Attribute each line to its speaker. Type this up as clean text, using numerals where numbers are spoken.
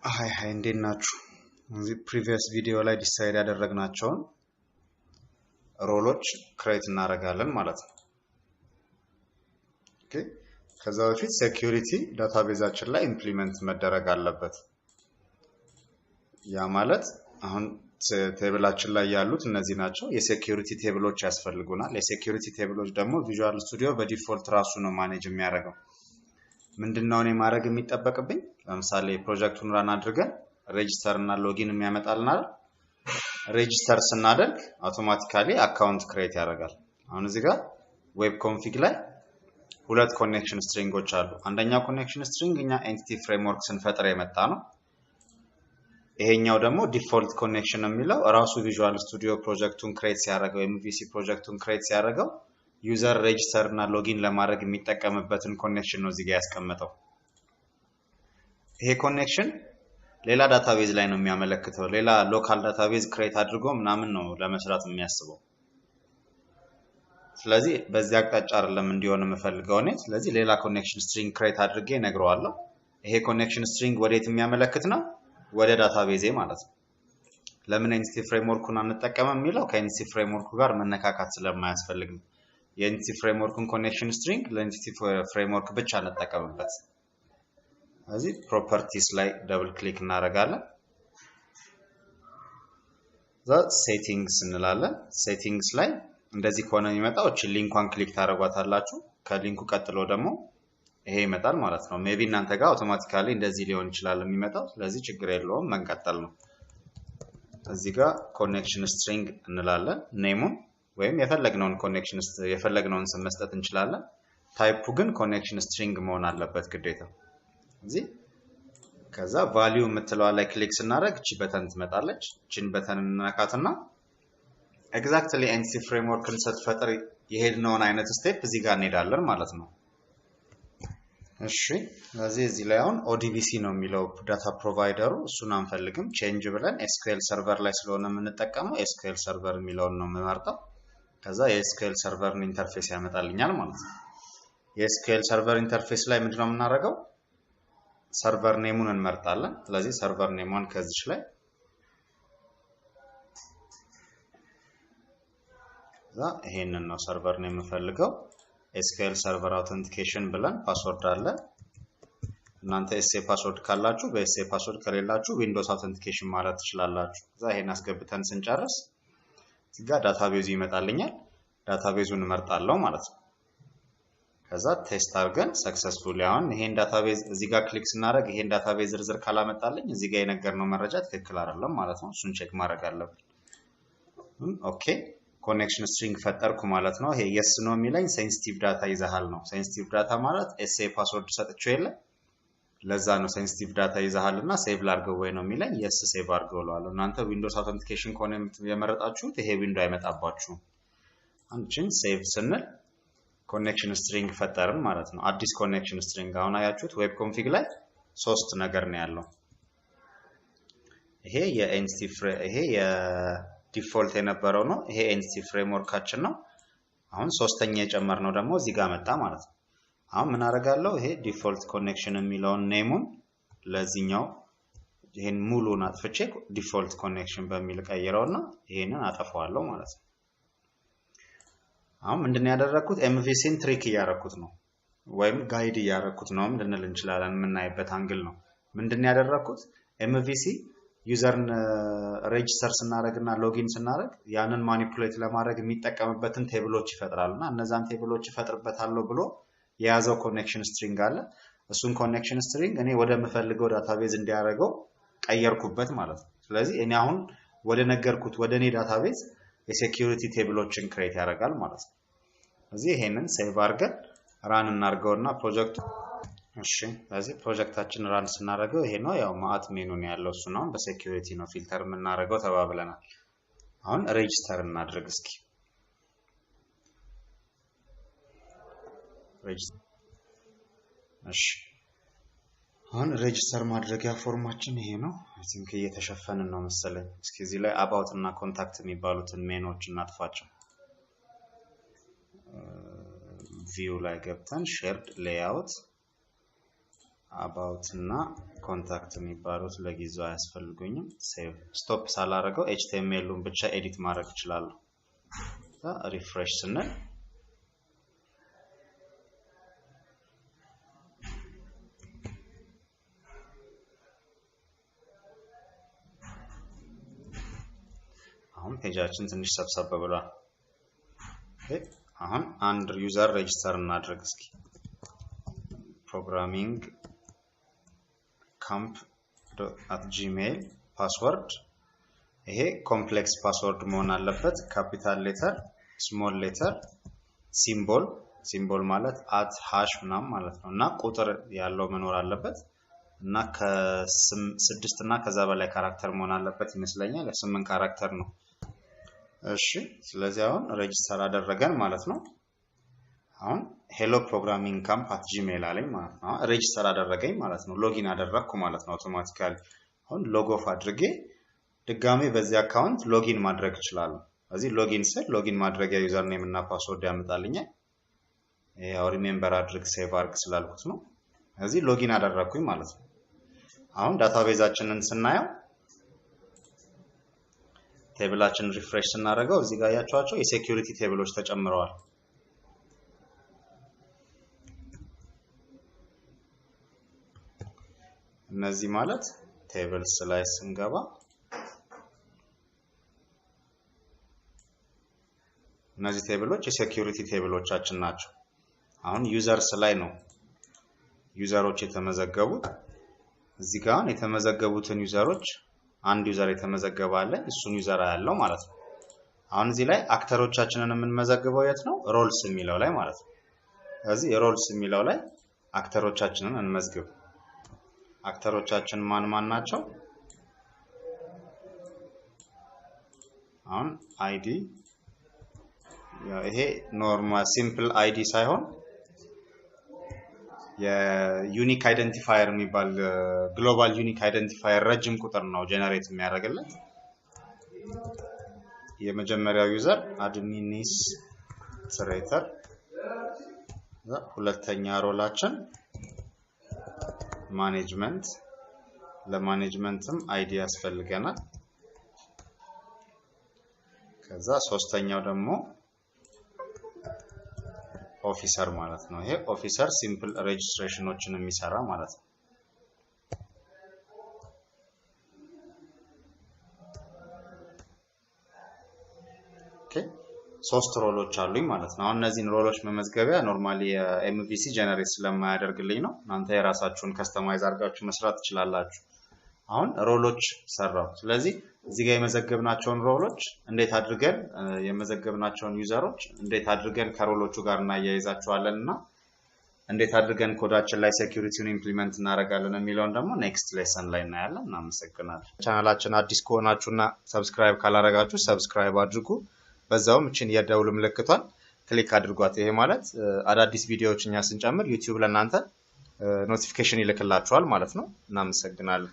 Speaker 1: ሃይ እንዴት ናችሁ? እዚህ previous ቪዲዮ ላይ ዲሳይድ ያደረግናቸውን ሮሎች ክሬት እናደርጋለን ማለት ነው። ኦኬ ከዛ በፊት ሴኩሪቲ ዳታቤዛችን ላይ ኢምፕሊመንት መደረግ አለበት። ያ ማለት አሁን ቴብላችን ላይ ያሉት እነዚህ ናቸው። የሴኩሪቲ ቴብሎች ያስፈልጉናል። የሴኩሪቲ ቴብሎች ደግሞ ቪዥዋል ስቱዲዮ በዲፎልት ራሱ ነው ማኔጅ የሚያደርገው። ምንድነው እኔ ማድረግ የሚጠበቅብኝ? ለምሳሌ ፕሮጀክቱን ራን አድርገን ሬጂስተር እና ሎጊን የሚያመጣልናል። ሬጂስተር ስናደርግ አውቶማቲካሊ አካውንት ክሬት ያደርጋል። አሁን እዚህ ጋር ዌብ ኮንፊግ ላይ ሁለት ኮኔክሽን ስትሪንጎች አሉ። አንደኛው ኮኔክሽን ስትሪንግ እኛ ኤንቲቲ ፍሬምወርክ ስንፈጥር የመጣ ነው። ይሄኛው ደግሞ ዲፎልት ኮኔክሽን የሚለው ራሱ ቪዥዋል ስቱዲዮ ፕሮጀክቱን ክሬት ሲያደርገው MVC ፕሮጀክቱን ክሬት ሲያደርገው ዩዘር ሬጂስተር እና ሎጊን ለማድረግ የሚጠቀምበትን ኮኔክሽን ነው እዚህ ጋር ያስቀመጠው። ይሄ ኮኔክሽን ሌላ ዳታቤዝ ላይ ነው የሚያመለክተው። ሌላ ሎካል ዳታቤዝ ክሬት አድርጎ ምናምን ነው ለመስራት የሚያስበው። ስለዚህ በዚህ አቅጣጫ አይደለም እንዲሆን የምፈልገው እኔ። ስለዚህ ሌላ ኮኔክሽን ስትሪንግ ክሬት አድርጌ ነግረዋለሁ። ይሄ ኮኔክሽን ስትሪንግ ወዴት የሚያመለክት ነው? ወደ ዳታቤዜ ማለት ነው። ለምን ኤንቲቲ ፍሬምወርኩን አንጠቀምም የሚለው ከኤንቲቲ ፍሬምወርኩ ጋር መነካካት ስለማያስፈልግ ነው። የኤንቲቲ ፍሬምወርኩን ኮኔክሽን ስትሪንግ ለኤንቲቲ ፍሬምወርክ ብቻ እንጠቀምበት። ስለዚህ ፕሮፐርቲስ ላይ ደብል ክሊክ እናደርጋለን። ሴቲንግስ እንላለን። ሴቲንግስ ላይ እንደዚህ ከሆነ የሚመጣው እቺ ሊንኳን ክሊክ ታደርጓታላችሁ። ከሊንኩ ቀጥሎ ደግሞ ይሄ ይመጣል ማለት ነው። ሜቢ እናንተ ጋር አውቶማቲካሊ እንደዚህ ሊሆን ይችላል የሚመጣው። ስለዚህ ችግር የለውም መንቀጠል ነው። እዚህ ጋር ኮኔክሽን ስትሪንግ እንላለን። ኔሙን ወይም የፈለግነውን ስም መስጠት እንችላለን። ታይፑ ግን ኮኔክሽን ስትሪንግ መሆን አለበት ግዴታ። እዚህ ከዛ ቫልዩ የምትለዋ ላይ ክሊክ ስናደርግ እቺ በተን ትመጣለች። እቺን በተን እንነካትና ኤግዛክትሊ ኤንቲቲ ፍሬምወርክን ስትፈጥር የሄድነውን አይነት ስቴፕ እዚህ ጋር እንሄዳለን ማለት ነው። እሺ ስለዚህ እዚህ ላይ አሁን ODBC ነው የሚለው ዳታ ፕሮቫይደሩ። እሱን አንፈልግም። ቼንጅ ብለን SQL ሰርቨር ላይ ስለሆነ የምንጠቀመው SQL ሰርቨር የሚለውን ነው የምመርጠው። ከዛ የSQL ሰርቨርን ኢንተርፌስ ያመጣልኛል ማለት ነው። የSQL ሰርቨር ኢንተርፌስ ላይ ምንድነው የምናደርገው? ሰርቨር ኔሙን እንመርጣለን። ስለዚህ ሰርቨር ኔሙን ከዚች ላይ ይሄንን ነው ሰርቨር ኔም የምፈልገው። SQL ሰርቨር አውተንቲኬሽን ብለን ፓስወርድ አለ። እናንተ SA ፓስወርድ ካላችሁ በSA ፓስወርድ ከሌላችሁ ዊንዶውስ አውተንቲኬሽን ማለት ትችላላችሁ። ከዛ ይሄን አስገብተን ስንጨርስ እዚህ ጋር ዳታቤዙ ይመጣልኛል። ዳታቤዙን እመርጣለሁ ማለት ነው። ከዛ ቴስት አድርገን ሰክሰስፉሊ አሁን ይሄን ዳታቤዝ እዚህ ጋር ክሊክ ስናደርግ ይሄን ዳታቤዝ ዝርዝር ካላመጣልኝ እዚህ ጋር የነገርነው መረጃ ትክክል አይደለም ማለት ነው። እሱን ቼክ ማድረግ አለብን። ኦኬ ኮኔክሽን ስትሪንግ ፈጠርኩ ማለት ነው። ይሄ yes ነው የሚለኝ ሴንሲቲቭ ዳታ ይዘሃል ነው። ሴንሲቲቭ ዳታ ማለት SA ፓስወርድ ሰጥቼው የለ ለዛ ነው ሴንሲቲቭ ዳታ ይዘሃልና ሴቭ ላድርገው ወይ ነው የሚለኝ። yes ሴቭ አድርገው እለዋለሁ። እናንተ ዊንዶውስ አውተንቲኬሽን ከሆነ የመረጣችሁት ይሄ ዊንዶ አይመጣባችሁም። አንቺን ሴቭ ስንል ኮኔክሽን ስትሪንግ ፈጠርን ማለት ነው። አዲስ ኮኔክሽን ስትሪንግ አሁን አያችሁት ዌብ ኮንፊግ ላይ ሶስት ነገር ነው ያለው። ይሄ የዲፎልት የነበረው ነው። ይሄ ኤንቲቲ ፍሬምወርካችን ነው። አሁን ሶስተኛ የጨመርነው ደግሞ እዚህ ጋር መጣ ማለት ነው። አሁን ምን አደርጋለሁ? ይሄ ዲፎልት ኮኔክሽን የሚለውን ኔሙን ለዚህኛው ይሄን ሙሉን አጥፍቼ ዲፎልት ኮኔክሽን በሚል ቀይረውና ይሄንን አጠፋዋለሁ ማለት ነው። አሁን ምንድነው ያደረኩት? MVCን ትሪክ እያደረኩት ነው ወይም ጋይድ እያደረኩት ነው ልንል እንችላለን። የምናይበት አንግል ነው። ምንድነው ያደረኩት? MVC ዩዘርን ሬጂስተር ስናደርግና ሎጊን ስናደርግ ያንን ማኒፑሌት ለማድረግ የሚጠቀምበትን ቴብሎች ይፈጥራልና እነዛን ቴብሎች ይፈጥርበታለሁ ብሎ የያዘው ኮኔክሽን ስትሪንግ አለ። እሱን ኮኔክሽን ስትሪንግ እኔ ወደ ምፈልገው ዳታቤዝ እንዲያደርገው ቀየርኩበት ማለት ነው። ስለዚህ እኔ አሁን ወደ ነገርኩት ወደ እኔ ዳታቤዝ የሴኩሪቲ ቴብሎችን ክሬት ያደርጋል ማለት ነው። ስለዚህ ይሄንን ሴቭ አድርገን ራን እናድርገውና ፕሮጀክቱ እሺ ስለዚህ ፕሮጀክታችን ራን ስናደርገው ይሄ ነው። ያው ማአት ሜኑ ነው ያለው። እሱ ነው በሴኩሪቲ ነው ፊልተር የምናደርገው ተባብለናል። አሁን ሬጂስተር እናድርግ እስኪ። እሺ አሁን ሬጂስተር ማድረጊያ ፎርማችን ይሄ ነው። አይ ቲንክ እየተሸፈንን ነው መሰለኝ። እስኪ እዚህ ላይ አባውት እና ኮንታክት የሚባሉትን ሜኖች እናጥፋቸው። ቪው ላይ ገብተን ሼርድ ሌይአውት about እና ኮንታክት የሚባሉት ለጊዜው አያስፈልጉኝም ሴቭ ስቶፕ ሳላረገው HTML-ን ብቻ ኤዲት ማድረግ እችላለሁ ሪፍሬሽ ስንል አሁን ፔጃችን ትንሽ ሰብሰብ ብሏል አሁን አንድ ዩዘር ሬጂስተር እናድርግ እስኪ programming camp@gmail ፓስወርድ ይሄ ኮምፕሌክስ ፓስወርድ መሆን አለበት ካፒታል ሌተር ስሞል ሌተር ሲምቦል ማለት @ ምናምን ማለት ነው እና ቁጥር ያለው መኖር አለበት እና ከ6 እና ከዛ በላይ ካራክተር መሆን አለበት ይመስለኛል 8 ካራክተር ነው እሺ ስለዚህ አሁን ሬጂስተር አደረገን ማለት ነው አሁን hello programming camp@gmail አለኝ ማለት ነው ሬጂስተር አደረገኝ ማለት ነው ሎጊን አደረኩ ማለት ነው አውቶማቲካሊ አሁን ሎግ ኦፍ አድርጌ ድጋሜ በዚህ አካውንት ሎጊን ማድረግ ይችላል እዚህ ሎጊን ስል ሎጊን ማድረጊያ ዩዘር ኔም እና ፓስወርድ ያመጣልኛል ያው ሪሜምበር አድርግ ሴቭ አድርግ ስላልኩት ነው እዚህ ሎጊን አደረኩኝ ማለት ነው አሁን ዳታቤዛችንን ስናየው ቴብላችን ሪፍሬሽ ስናደርገው እዚህ ጋር ያያችኋቸው የሴኩሪቲ ቴብሎች ተጨምረዋል እነዚህ ማለት ቴብልስ ላይ ስንገባ እነዚህ ቴብሎች የሴኩሪቲ ቴብሎቻችን ናቸው አሁን ዩዘርስ ላይ ነው ዩዘሮች የተመዘገቡት እዚህ ጋር የተመዘገቡትን ዩዘሮች አንድ ዩዘር የተመዘገበ አለ እሱን ዩዘር ያለው ማለት ነው አሁን እዚህ ላይ አክተሮቻችንን የምንመዘግበው የት ነው ሮልስ የሚለው ላይ ማለት ነው ስለዚህ ሮልስ የሚለው ላይ አክተሮቻችንን እንመዝግብ አክተሮቻችን ማን ናቸው አሁን አይዲ ይሄ ኖርማል ሲምፕል አይዲ ሳይሆን የዩኒክ አይደንቲፋየር የሚባል ግሎባል ዩኒክ አይደንቲፋየር ረጅም ቁጥር ነው ጀነሬት የሚያደርግለት የመጀመሪያው ዩዘር አድሚኒስትሬተር ሁለተኛ ሮላችን ማኔጅመንት ለማኔጅመንትም አይዲ ያስፈልገናል ከዛ ሶስተኛው ደግሞ ኦፊሰር ማለት ነው ይሄ ኦፊሰር ሲምፕል ሬጂስትሬሽኖችን የሚሰራ ማለት ነው ኦኬ ሶስት ሮሎች አሉኝ ማለት ነው አሁን እነዚህን ሮሎች መመዝገቢያ ኖርማሊ MVC ጀነሬት ስለማያደርግልኝ ነው እናንተ የራሳችሁን ከስተማይዝ አድርጋችሁ መስራት ትችላላችሁ አሁን ሮሎች ሰራው ስለዚህ እዚህ ጋር የመዘገብናቸውን ሮሎች እንዴት አድርገን የመዘገብናቸውን ዩዘሮች እንዴት አድርገን ከሮሎቹ ጋር እናያይዛቸዋለንና እንዴት አድርገን ኮዳችን ላይ ሴኩሪቲውን ኢምፕሊመንት እናደርጋለን የሚለውን ደግሞ ኔክስት ሌሰን ላይ እናያለን እናመሰግናለን ቻናላችን አዲስ ከሆናችሁና ሰብስክራይብ ካላረጋችሁ ሰብስክራይብ አድርጉ በዛውም እቺን የደውል ምልክቷን ክሊክ አድርጓት ይሄ ማለት አዳዲስ ቪዲዮዎች እኛ ስንጨምር YouTube ለእናንተ ኖቲፊኬሽን ይልክላችኋል ማለት ነው እናመሰግናለን